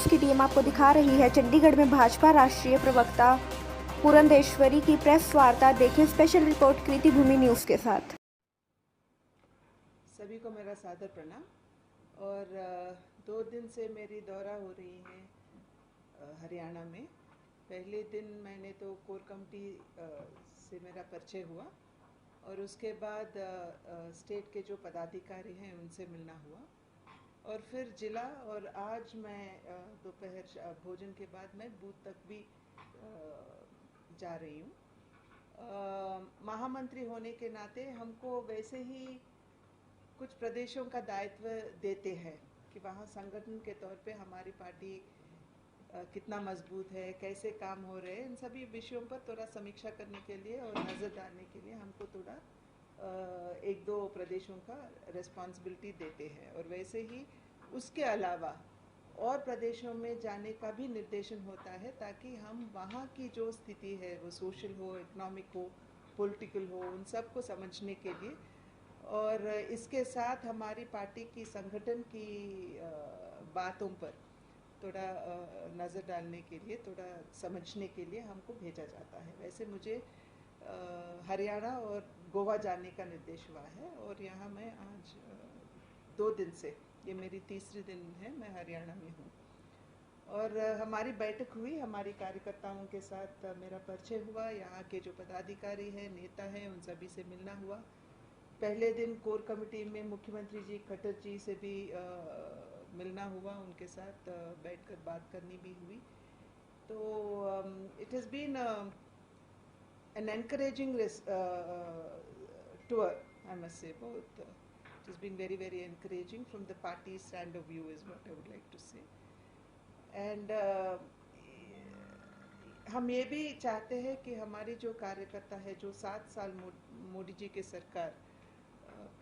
News की team आपको दिखा रही है चंडीगढ़ में भाजपा राष्ट्रीय प्रवक्ता पुरंदेश्वरी की प्रेस वार्ता। देखिए स्पेशल रिपोर्ट कृति भूमि न्यूज़ के साथ। सभी को मेरा सादर प्रणाम। और 2 दिन से मेरी दौरा हो रही है हरियाणा में। पहले दिन मैंने तो कोर कमेटी से मेरा परिचय हुआ और उसके बाद स्टेट के जो पदाधिकारी हैं उनसे मिलना हुआ और फिर जिला। और आज मैं दोपहर भोजन के बाद मैं बूथ तक भी जा रही हूँ। महामंत्री होने के नाते हमको वैसे ही कुछ प्रदेशों का दायित्व देते हैं कि वहाँ संगठन के तौर पे हमारी पार्टी कितना मजबूत है, कैसे काम हो रहे हैं, इन सभी विषयों पर थोड़ा समीक्षा करने के लिए और नज़र डालने के लिए हमको थोड़ा 1-2 प्रदेशों का रिस्पॉन्सिबिलिटी देते हैं। और वैसे ही उसके अलावा और प्रदेशों में जाने का भी निर्देशन होता है ताकि हम वहाँ की जो स्थिति है वो सोशल हो, इकोनॉमिक हो, पॉलिटिकल हो, उन सब को समझने के लिए और इसके साथ हमारी पार्टी की संगठन की बातों पर थोड़ा नज़र डालने के लिए, थोड़ा समझने के लिए हमको भेजा जाता है। वैसे मुझे हरियाणा और गोवा जाने का निर्देश हुआ है और यहाँ मैं आज 2 दिन से, ये मेरी तीसरी दिन है, मैं हरियाणा में हूँ। और हमारी बैठक हुई, हमारी कार्यकर्ताओं के साथ मेरा परिचय हुआ, यहाँ के जो पदाधिकारी हैं, नेता हैं, उन सभी से मिलना हुआ। पहले दिन कोर कमेटी में मुख्यमंत्री जी खट्टर जी से भी मिलना हुआ, उनके साथ बैठकर बात करनी भी हुई। तो it has been an encouraging tour, I must say. Both it has been very, very encouraging from the party's stand of view is what I would like to say. And हम ये भी चाहते हैं कि हमारी जो कार्यकर्ता है, जो 7 साल मोदी जी के सरकार,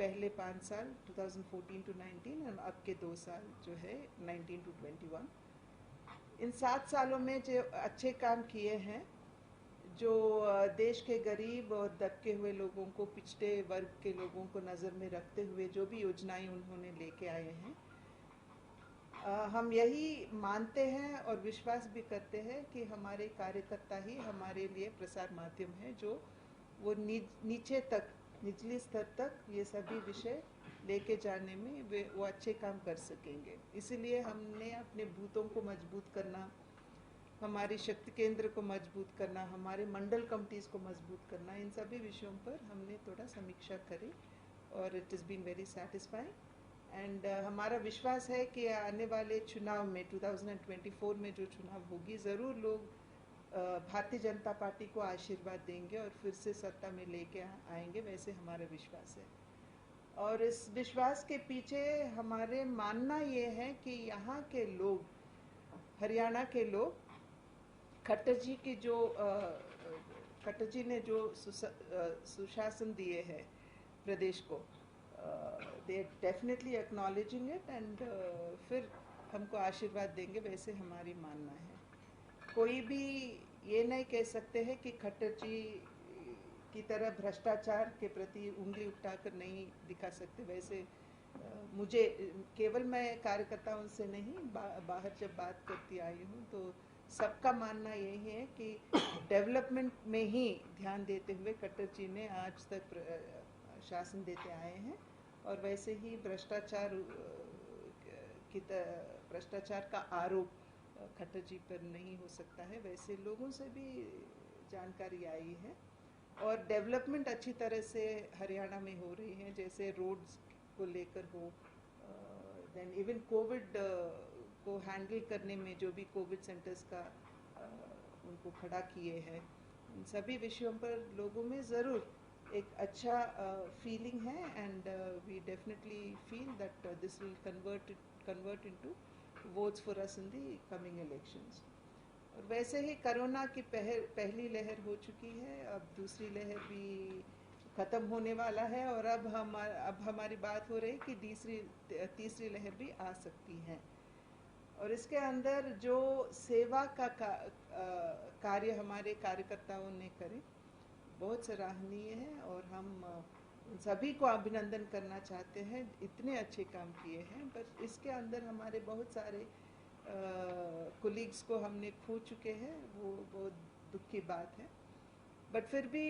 पहले 5 साल 2014 to 19 और अब के 2 साल जो है 19 to 21, इन 7 सालों में जो अच्छे काम किए हैं, जो देश के गरीब और दबके हुए लोगों को, पिछड़े वर्ग के लोगों को नज़र में रखते हुए जो भी योजनाएं उन्होंने लेके आए हैं, हम यही मानते हैं और विश्वास भी करते हैं कि हमारे कार्यकर्ता ही हमारे लिए प्रसार माध्यम है, जो वो नीचे तक, निचले स्तर तक ये सभी विषय लेके जाने में वो अच्छे काम कर सकेंगे। इसीलिए हमने अपने बूथों को मजबूत करना, हमारी शक्ति केंद्र को मजबूत करना, हमारे मंडल कमिटीज़ को मजबूत करना, इन सभी विषयों पर हमने थोड़ा समीक्षा करी और it is been very satisfying. And हमारा विश्वास है कि आने वाले चुनाव में 2024 में जो चुनाव होगी, ज़रूर लोग भारतीय जनता पार्टी को आशीर्वाद देंगे और फिर से सत्ता में लेके आएंगे, वैसे हमारा विश्वास है। और इस विश्वास के पीछे हमारे मानना ये है कि यहाँ के लोग, हरियाणा के लोग, खट्टर जी की जो खट्टर जी ने जो सुशासन दिए हैं प्रदेश को, they definitely acknowledging it and फिर हमको आशीर्वाद देंगे, वैसे हमारी मानना है। कोई भी ये नहीं कह सकते हैं कि खट्टर जी की तरह भ्रष्टाचार के प्रति उंगली उठाकर नहीं दिखा सकते। वैसे मुझे केवल मैं कार्यकर्ताओं से नहीं, बाहर जब बात करती आई हूँ तो सबका मानना यही है कि डेवलपमेंट में ही ध्यान देते हुए खट्टर जी ने आज तक शासन देते आए हैं। और वैसे ही भ्रष्टाचार का आरोप खट्टर जी पर नहीं हो सकता है, वैसे लोगों से भी जानकारी आई है। और डेवलपमेंट अच्छी तरह से हरियाणा में हो रही है, जैसे रोड्स को लेकर हो, देन इवन कोविड को हैंडल करने में जो भी कोविड सेंटर्स का उनको खड़ा किए हैं, इन सभी विषयों पर लोगों में ज़रूर एक अच्छा फीलिंग है and we definitely feel that this will convert into votes for us in the coming elections. और वैसे ही कोरोना की पहली लहर हो चुकी है, अब दूसरी लहर भी ख़त्म होने वाला है और अब हमारी बात हो रही है कि तीसरी लहर भी आ सकती है। और इसके अंदर जो सेवा का कार्य हमारे कार्यकर्ताओं ने करे, बहुत सराहनीय है और हम सभी को अभिनंदन करना चाहते हैं, इतने अच्छे काम किए हैं। पर इसके अंदर हमारे बहुत सारे कोलीग्स को हमने खो चुके हैं, वो बहुत दुख की बात है। बट फिर भी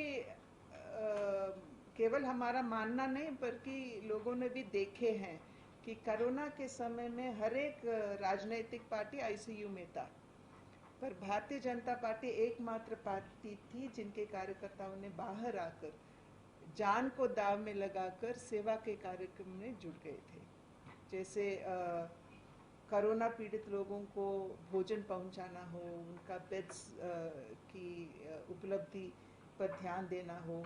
केवल हमारा मानना नहीं बल्कि लोगों ने भी देखे हैं कि कोरोना के समय में हर एक राजनीतिक पार्टी आईसीयू में था, पर भारतीय जनता पार्टी एकमात्र पार्टी थी जिनके कार्यकर्ताओं ने बाहर आकर जान को दाव में लगाकर सेवा के कार्यक्रम में जुड़ गए थे। जैसे कोरोना पीड़ित लोगों को भोजन पहुंचाना हो, उनका बेड्स की उपलब्धि पर ध्यान देना हो,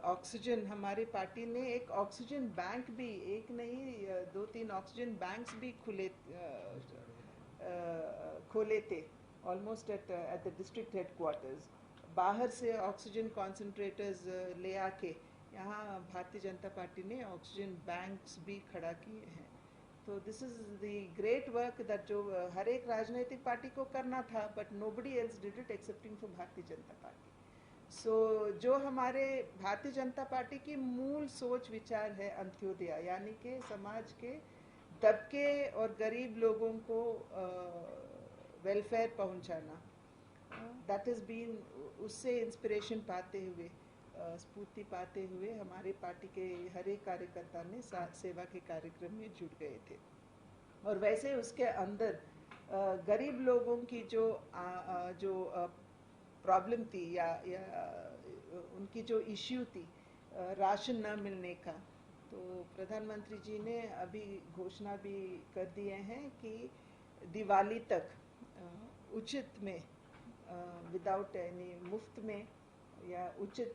ऑक्सीजन, हमारी पार्टी ने एक ऑक्सीजन बैंक भी, एक नहीं 2-3 ऑक्सीजन बैंक्स भी खोले थे almost at the district headquarters. बाहर से ऑक्सीजन कॉन्सेंट्रेटर्स ले आके यहाँ भारतीय जनता पार्टी ने ऑक्सीजन बैंक्स भी खड़ा किए हैं। तो this is the great work that जो हर एक राजनीतिक पार्टी को करना था, but nobody else did it accepting for Bharatiya Janata party. सो जो हमारे भारतीय जनता पार्टी की मूल सोच विचार है अंत्योदय, यानी कि समाज के दबके और गरीब लोगों को वेलफेयर पहुंचाना, दैट इज़ बीन, उससे इंस्पिरेशन पाते हुए, स्फूर्ति पाते हुए हमारे पार्टी के हर एक कार्यकर्ता ने सेवा के कार्यक्रम में जुड़ गए थे। और वैसे उसके अंदर गरीब लोगों की जो प्रॉब्लम थी या उनकी जो इश्यू थी राशन न मिलने का, तो प्रधानमंत्री जी ने अभी घोषणा भी कर दिए हैं कि दिवाली तक उचित में, विदाउट एनी, मुफ्त में या उचित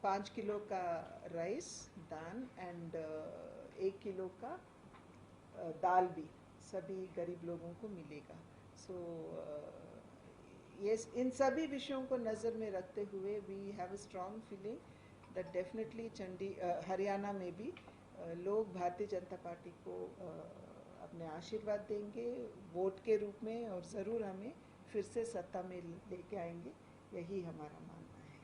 5 किलो का राइस दान एंड 1 किलो का दाल भी सभी गरीब लोगों को मिलेगा। सो yes, इन सभी विषयों को नज़र में रखते हुए we have a strong feeling that definitely Haryana में भी लोग भारतीय जनता पार्टी को अपने आशीर्वाद देंगे वोट के रूप में, और ज़रूर हमें फिर से सत्ता में लेके आएंगे, यही हमारा मानना है।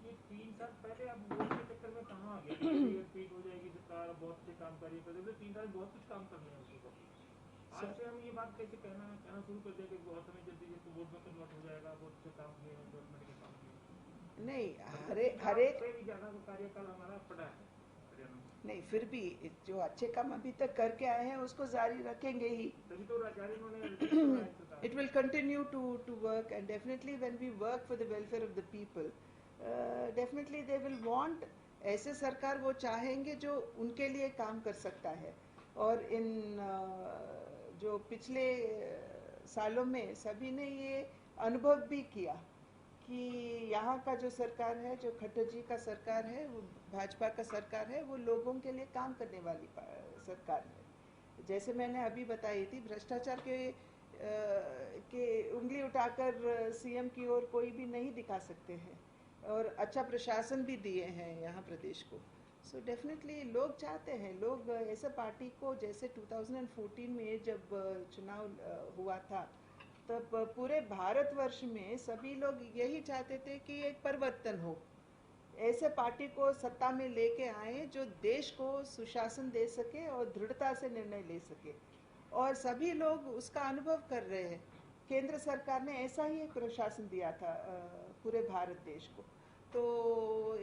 ये 3 साल पहले अब वोट के चक्कर में कहाँ आ गया? पीट हो जाएगी सरकार, बहुत से काम कर रही है, 3 साल बहुत कुछ काम कर रहे हैं उसको। आज से हम ये बात कैसे कहना शुरू कर दें कि बहुत हमें जल्दी वोट में कन्वर्ट हो जाएगा, बहुत से काम किए हैं गवर्नमेंट के काम किए? नहीं, हर एक ज़्यादा कार्यकाल हमारा पड़ा है नहीं, फिर भी जो अच्छे काम अभी तक करके आए हैं उसको जारी रखेंगे ही। तभी तो उन्होंने It will continue to work, and definitely when we work for the welfare of the people, definitely they will want, ऐसे सरकार वो चाहेंगे जो उनके लिए काम कर सकता है। और इन जो पिछले सालों में सभी ने ये अनुभव भी किया कि यहाँ का जो सरकार है, जो खट्टर जी का सरकार है, वो भाजपा का सरकार है, वो लोगों के लिए काम करने वाली सरकार है। जैसे मैंने अभी बताई थी, भ्रष्टाचार के उंगली उठाकर सीएम की ओर कोई भी नहीं दिखा सकते हैं, और अच्छा प्रशासन भी दिए हैं यहाँ प्रदेश को। सो डेफिनेटली लोग चाहते हैं, लोग ऐसे पार्टी को, जैसे 2014 में जब चुनाव हुआ था, तब पूरे भारतवर्ष में सभी लोग यही चाहते थे कि एक परिवर्तन हो, ऐसे पार्टी को सत्ता में लेके आए जो देश को सुशासन दे सके और दृढ़ता से निर्णय ले सके, और सभी लोग उसका अनुभव कर रहे हैं। केंद्र सरकार ने ऐसा ही एक प्रशासन दिया था पूरे भारत देश को। तो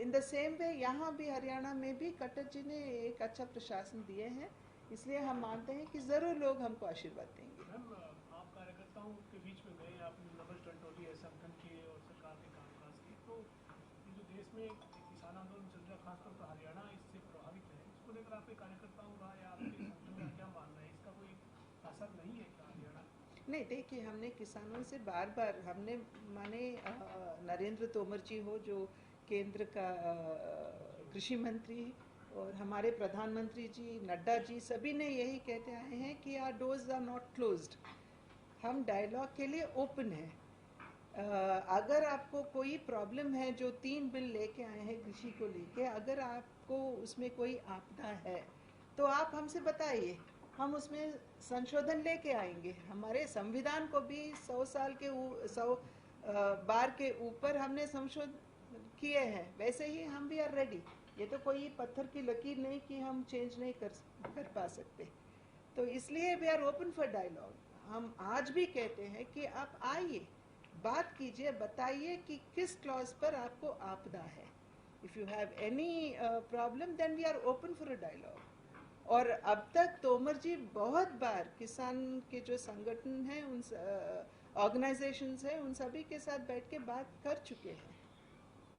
इन द सेम वे यहाँ भी हरियाणा में भी खट्टर जी ने एक अच्छा प्रशासन दिए हैं, इसलिए हम मानते हैं कि ज़रूर लोग हमको आशीर्वाद देंगे। आप कार्यकर्ताओं के बीच में गए, आपने डबल टंटोली संगठन किए और सरकार के कामकाज किए, तो ये जो देश में किसान आंदोलन चल रहा है, खासतौर पर हरियाणा इससे प्रभावित है, इसको लेकर आपके कार्यकर्ताओं का या आपके संगठन का क्या मानना है? इसका कोई असर नहीं है क्या हरियाणा? नहीं, देखिए, हमने किसानों से बार बार, हमने माने नरेंद्र तोमर जी हो जो केंद्र का कृषि मंत्री, और हमारे प्रधानमंत्री जी, नड्डा जी, सभी ने यही कहते आए हैं कि our doors are not closed, हम डायलॉग के लिए ओपन हैं। अगर आपको कोई प्रॉब्लम है, जो 3 बिल लेके आए हैं कृषि को लेके, अगर आपको उसमें कोई आपदा है तो आप हमसे बताइए, हम उसमें संशोधन लेके आएंगे। हमारे संविधान को भी 100 बार के ऊपर हमने संशोधन किए हैं, वैसे ही हम भी आर रेडी। ये तो कोई पत्थर की लकीर नहीं कि हम चेंज नहीं कर पा सकते। तो इसलिए we are open for dialogue. हम आज भी कहते हैं कि आप आइए, बात कीजिए, बताइए कि किस क्लॉज पर आपको आपदा है। If you have any problem then we are open for a dialogue. और अब तक तोमर जी बहुत बार किसान के जो संगठन हैं, उन ऑर्गेनाइजेशंस हैं, उन सभी के साथ बैठ के बात कर चुके हैं।